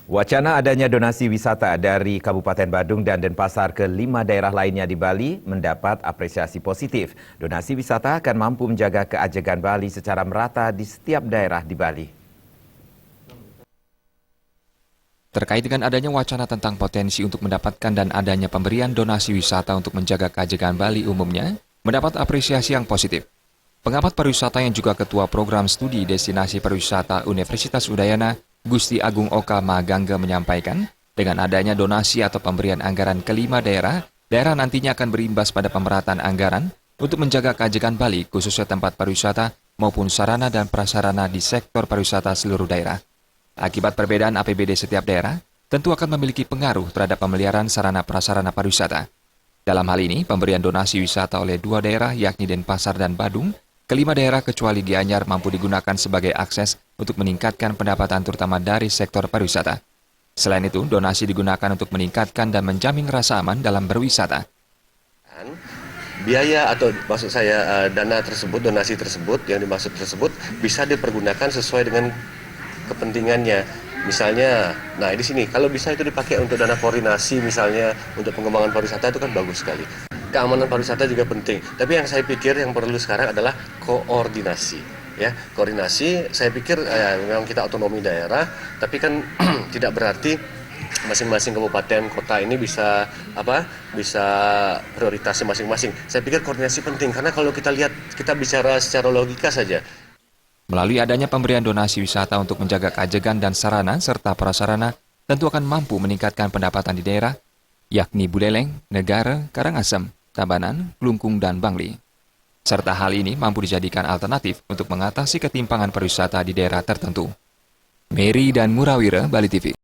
Wacana adanya donasi wisata dari Kabupaten Badung dan Denpasar ke 5 daerah lainnya di Bali mendapat apresiasi positif. Donasi wisata akan mampu menjaga keajegan Bali secara merata di setiap daerah di Bali. Terkait dengan adanya wacana tentang potensi untuk mendapatkan dan adanya pemberian donasi wisata untuk menjaga keajegan Bali umumnya, mendapat apresiasi yang positif. Pengamat pariwisata yang juga Ketua Program Studi Destinasi Pariwisata Universitas Udayana, Gusti Agung Oka Magangga menyampaikan, dengan adanya donasi atau pemberian anggaran ke 5 daerah, daerah nantinya akan berimbas pada pemerataan anggaran untuk menjaga keajegan Bali, khususnya tempat pariwisata maupun sarana dan prasarana di sektor pariwisata seluruh daerah. Akibat perbedaan APBD setiap daerah, tentu akan memiliki pengaruh terhadap pemeliharaan sarana prasarana pariwisata. Dalam hal ini, pemberian donasi wisata oleh 2 daerah yakni Denpasar dan Badung, kelima daerah kecuali Gianyar mampu digunakan sebagai akses untuk meningkatkan pendapatan terutama dari sektor pariwisata. Selain itu, donasi digunakan untuk meningkatkan dan menjamin rasa aman dalam berwisata. Biaya atau maksud saya dana tersebut, donasi tersebut yang dimaksud tersebut bisa dipergunakan sesuai dengan kepentingannya. Misalnya, nah di sini kalau bisa itu dipakai untuk dana koordinasi misalnya untuk pengembangan pariwisata itu kan bagus sekali. Keamanan pariwisata juga penting. Tapi yang saya pikir yang perlu sekarang adalah koordinasi. Ya, koordinasi. Saya pikir memang kita otonomi daerah, tapi kan tidak berarti masing-masing kabupaten kota ini bisa prioritasnya masing-masing. Saya pikir koordinasi penting karena kalau kita lihat kita bicara secara logika saja. Melalui adanya pemberian donasi wisata untuk menjaga keajegan dan sarana serta prasarana, tentu akan mampu meningkatkan pendapatan di daerah, yakni Buleleng, Negara, Karangasem, Tabanan, Klungkung, dan Bangli. Serta hal ini mampu dijadikan alternatif untuk mengatasi ketimpangan pariwisata di daerah tertentu. Mary dan Murawira, Bali TV.